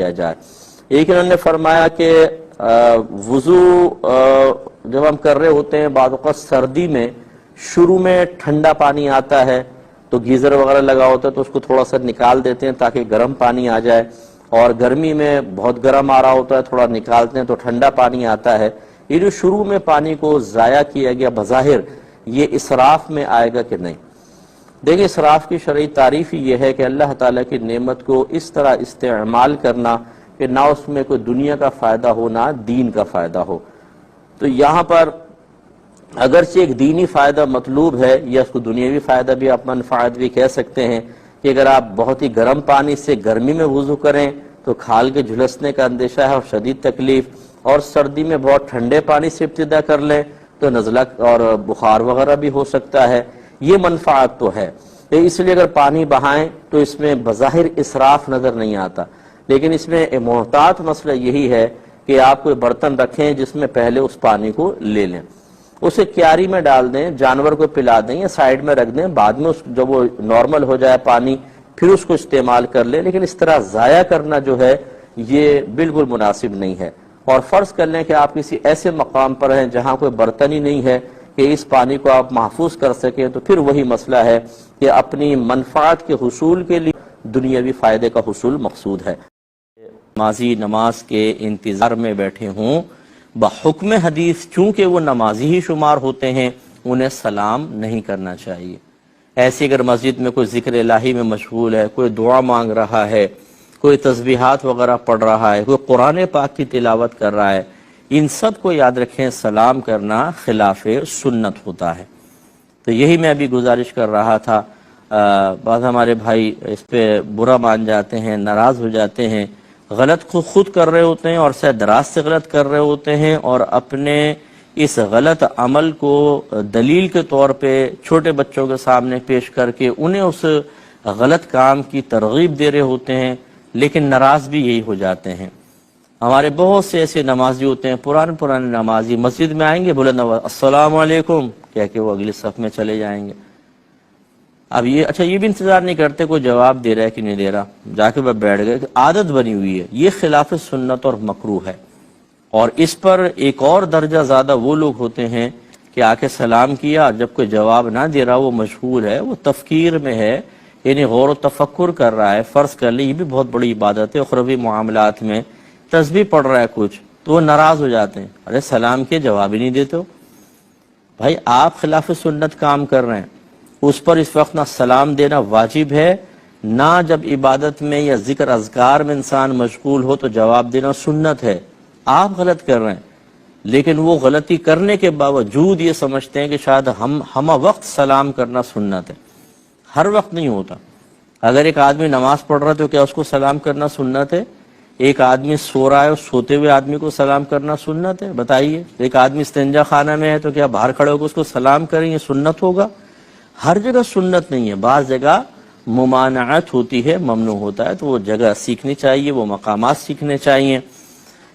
کیا جائے۔ ایک انہوں نے فرمایا کہ وضو جب ہم کر رہے ہوتے ہیں بعض اوقات سردی میں شروع میں ٹھنڈا پانی آتا ہے تو گیزر وغیرہ لگا ہوتا ہے تو اس کو تھوڑا سا نکال دیتے ہیں تاکہ گرم پانی آ جائے، اور گرمی میں بہت گرم آ رہا ہوتا ہے تھوڑا نکالتے ہیں تو ٹھنڈا پانی آتا ہے۔ یہ جو شروع میں پانی کو ضائع کیا گیا بظاہر یہ اسراف میں آئے گا کہ نہیں؟ دیکھیں اسراف کی شرعی تعریف ہی یہ ہے کہ اللہ تعالیٰ کی نعمت کو اس طرح استعمال کرنا کہ نہ اس میں کوئی دنیا کا فائدہ ہو نہ دین کا فائدہ ہو۔ تو یہاں پر اگرچہ ایک دینی فائدہ مطلوب ہے یا اس کو دنیاوی فائدہ بھی آپ منفعت بھی کہہ سکتے ہیں کہ اگر آپ بہت ہی گرم پانی سے گرمی میں وضو کریں تو کھال کے جھلسنے کا اندیشہ ہے اور شدید تکلیف، اور سردی میں بہت ٹھنڈے پانی سے ابتدا کر لیں تو نزلہ اور بخار وغیرہ بھی ہو سکتا ہے، یہ منفعت تو ہے۔ اس لیے اگر پانی بہائیں تو اس میں بظاہر اسراف نظر نہیں آتا، لیکن اس میں محتاط مسئلہ یہی ہے کہ آپ کوئی برتن رکھیں جس میں پہلے اس پانی کو لے لیں، اسے کیاری میں ڈال دیں، جانور کو پلا دیں یا سائیڈ میں رکھ دیں، بعد میں جب وہ نارمل ہو جائے پانی پھر اس کو استعمال کر لیں، لیکن اس طرح ضائع کرنا جو ہے یہ بالکل مناسب نہیں ہے۔ اور فرض کر لیں کہ آپ کسی ایسے مقام پر ہیں جہاں کوئی برتن ہی نہیں ہے کہ اس پانی کو آپ محفوظ کر سکیں، تو پھر وہی مسئلہ ہے کہ اپنی منفعت کے حصول کے لیے دنیاوی فائدے کا حصول مقصود ہے۔ نمازی نماز کے انتظار میں بیٹھے ہوں، بحکم حدیث چونکہ وہ نمازی ہی شمار ہوتے ہیں انہیں سلام نہیں کرنا چاہیے۔ ایسی اگر مسجد میں کوئی ذکر الہی میں مشغول ہے، کوئی دعا مانگ رہا ہے، کوئی تسبیحات وغیرہ پڑھ رہا ہے، کوئی قرآن پاک کی تلاوت کر رہا ہے، ان سب کو یاد رکھیں سلام کرنا خلاف سنت ہوتا ہے۔ تو یہی میں ابھی گزارش کر رہا تھا، بعض ہمارے بھائی اس پہ برا مان جاتے ہیں، ناراض ہو جاتے ہیں، غلط خود کر رہے ہوتے ہیں اور سہ دراز سے غلط کر رہے ہوتے ہیں، اور اپنے اس غلط عمل کو دلیل کے طور پہ چھوٹے بچوں کے سامنے پیش کر کے انہیں اس غلط کام کی ترغیب دے رہے ہوتے ہیں، لیکن ناراض بھی یہی ہو جاتے ہیں۔ ہمارے بہت سے ایسے نمازی ہوتے ہیں، پرانے نمازی مسجد میں آئیں گے بلند آواز السلام علیکم کہہ کے وہ اگلی صف میں چلے جائیں گے۔ اب یہ بھی انتظار نہیں کرتے کوئی جواب دے رہا ہے کہ نہیں دے رہا، جا کے بیٹھ گئے، عادت بنی ہوئی ہے، یہ خلاف سنت اور مکروہ ہے۔ اور اس پر ایک اور درجہ زیادہ وہ لوگ ہوتے ہیں کہ آ کے سلام کیا، جب کوئی جواب نہ دے رہا، وہ مشغول ہے، وہ تفکیر میں ہے، یعنی غور و تفکر کر رہا ہے، فرض کر لیں یہ بھی بہت بڑی عبادت ہے، اخروی معاملات میں تسبیح پڑھ رہا ہے کچھ، تو وہ ناراض ہو جاتے ہیں، ارے سلام کے جواب ہی نہیں دیتے ہو بھائی، آپ خلاف سنت کام کر رہے ہیں، اس پر اس وقت نہ سلام دینا واجب ہے، نہ جب عبادت میں یا ذکر اذکار میں انسان مشغول ہو تو جواب دینا سنت ہے۔ آپ غلط کر رہے ہیں، لیکن وہ غلطی کرنے کے باوجود یہ سمجھتے ہیں کہ شاید ہم وقت سلام کرنا سنت ہے۔ ہر وقت نہیں ہوتا۔ اگر ایک آدمی نماز پڑھ رہا ہے تو کیا اس کو سلام کرنا سنت ہے؟ ایک آدمی سو رہا ہے اور سوتے ہوئے آدمی کو سلام کرنا سنت ہے؟ بتائیے۔ ایک آدمی استنجا خانہ میں ہے تو کیا باہر کھڑے ہو کے اس کو سلام کریں، یہ سنت ہوگا؟ ہر جگہ سنت نہیں ہے، بعض جگہ ممانعت ہوتی ہے، ممنوع ہوتا ہے، تو وہ جگہ سیکھنی چاہیے، وہ مقامات سیکھنے چاہیے۔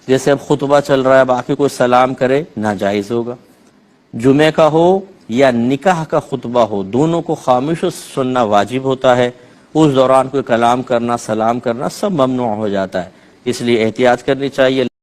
جیسے اب خطبہ چل رہا ہے، باقی کوئی سلام کرے ناجائز ہوگا۔ جمعہ کا ہو یا نکاح کا خطبہ ہو، دونوں کو خاموش سننا واجب ہوتا ہے، اس دوران کوئی کلام کرنا، سلام کرنا سب ممنوع ہو جاتا ہے، اس لیے احتیاط کرنی چاہیے۔